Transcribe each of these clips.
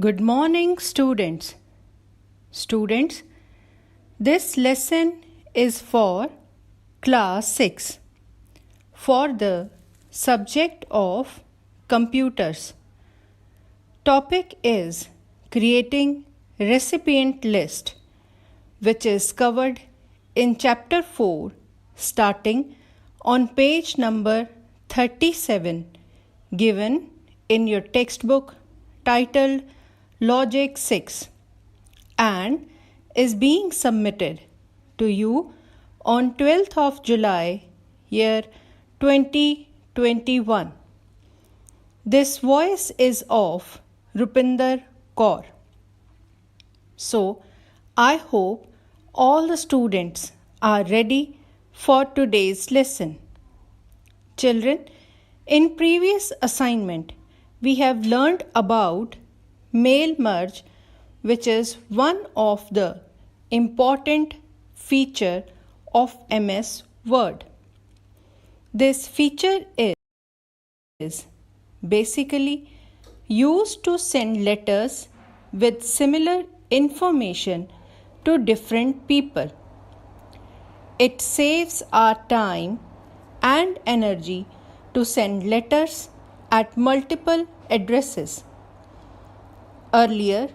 Good morning, students. Students, this lesson is for class 6 for the subject of computers. Topic is creating recipient list, which is covered in chapter 4 starting on page number 37 given in your textbook titled Logic 6 and is being submitted to you on 12th of July, year 2021. This voice is of Rupinder Kaur. So, I hope all the students are ready for today's lesson. Children, in previous assignment, we have learned about mail merge, which is one of the important feature of MS Word. This feature is basically used to send letters with similar information to different people. It saves our time and energy to send letters at multiple addresses. Earlier,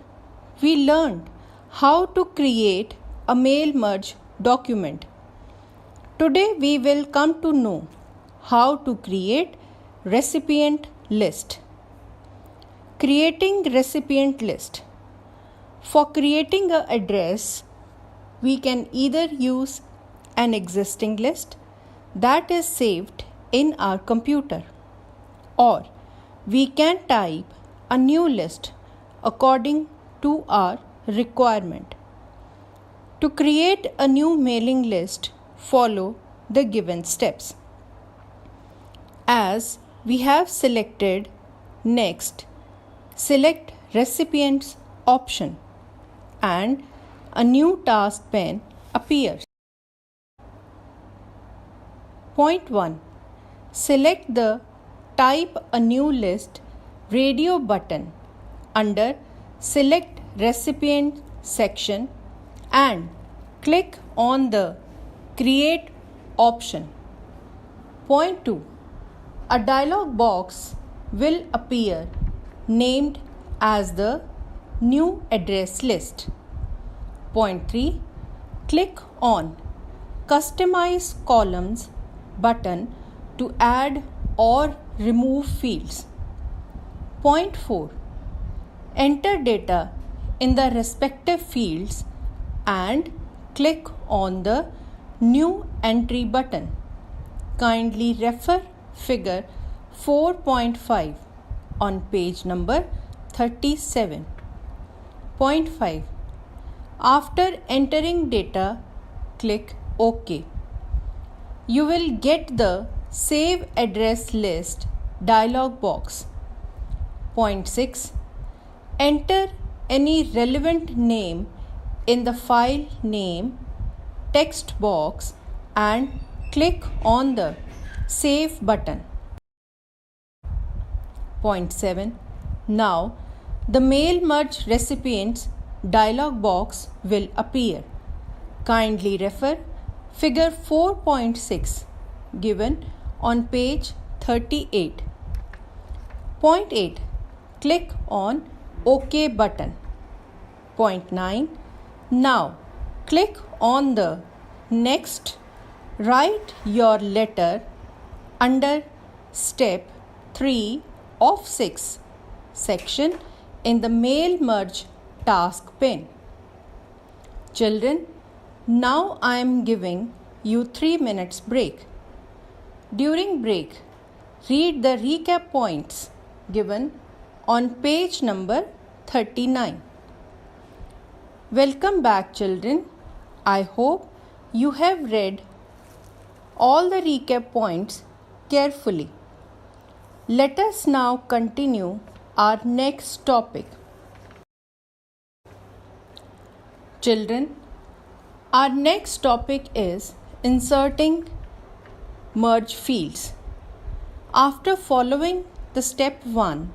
we learned how to create a mail merge document. Today, we will come to know how to create recipient list. Creating recipient list. For creating an address, we can either use an existing list that is saved in our computer, or we can type a new list according to our requirement. To create a new mailing list, follow the given steps. As we have selected next, select recipients option and a new task pane appears. Point 1. Select the Type a New List radio button under Select Recipient section and click on the Create option. Point 2. A dialog box will appear named as the New Address List. Point 3. Click on Customize Columns button to add or remove fields. Point 4. Enter data in the respective fields and click on the New Entry button. Kindly refer figure 4.5 on page number 37. Point 5. After entering data, click OK. You will get the Save Address List dialog box. Point 6. Enter any relevant name in the file name text box and click on the Save button. Point 7. Now, the Mail Merge Recipients dialog box will appear. Kindly refer figure 4.6 given on page 38. Point 8. Click on OK button. Point 9. Now click on the Next. Write your letter under step 3 of 6 section in the Mail Merge task pane. Children, now I am giving you 3 minutes break. During break, read the recap points given on page number 39. Welcome back, children. I hope you have read all the recap points carefully. Let us now continue our next topic. Children, our next topic is inserting merge fields. After following the step 1,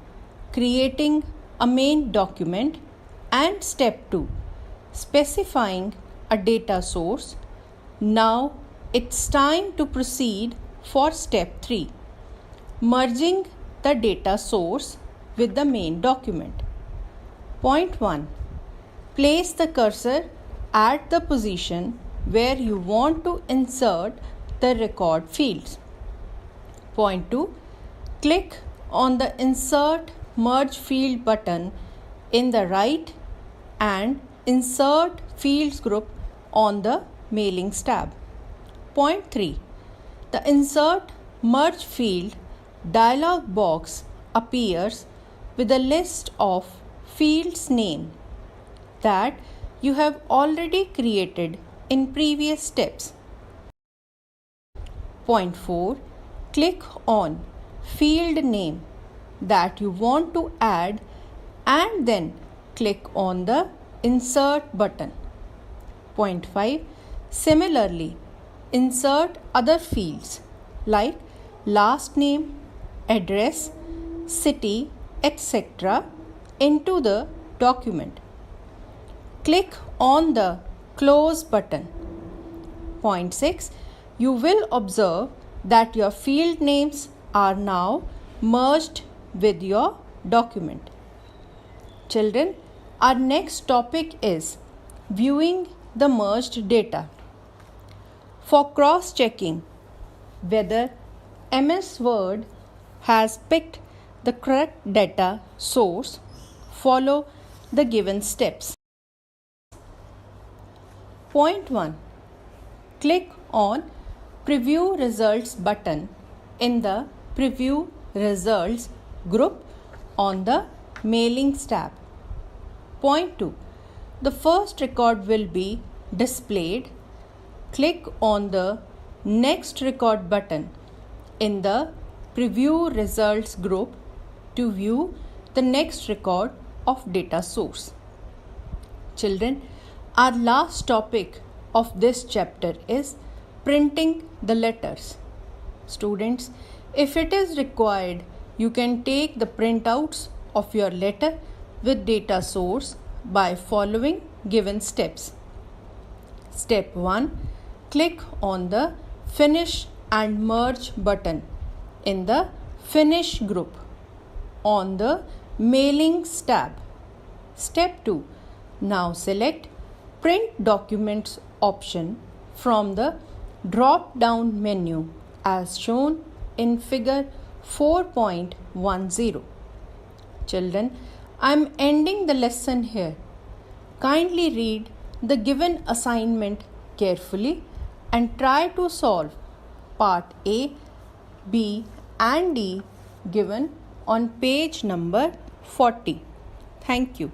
creating a main document, and step 2, specifying a data source. Now it's time to proceed for step 3, merging the data source with the main document. Point 1. Place the cursor at the position where you want to insert the record fields. Point 2. Click on the Insert Merge Field button in the right and Insert Fields group on the Mailings tab. Point 3. The Insert Merge Field dialog box appears with a list of fields name that you have already created in previous steps. Point 4. Click on field name that you want to add and then click on the Insert button. Point 5. Similarly, insert other fields like last name, address, city, etc. into the document. Click on the Close button. Point 6. You will observe that your field names are now merged with your document. Children, our next topic is viewing the merged data. For cross-checking whether MS Word has picked the correct data source, follow the given steps. Point 1. Click on Preview Results button in the Preview Results group on the Mailings tab. Point 2. The first record will be displayed. Click on the Next Record button in the Preview Results group to view the next record of data source. Children, our last topic of this chapter is printing the letters. Students, if it is required, you can take the printouts of your letter with data source by following given steps. Step 1. Click on the Finish and Merge button in the Finish group on the Mailings tab. Step 2. Now select Print Documents option from the drop-down menu as shown in figure 4.10. Children, I am ending the lesson here. Kindly read the given assignment carefully and try to solve part A, B and D given on page number 40. Thank you.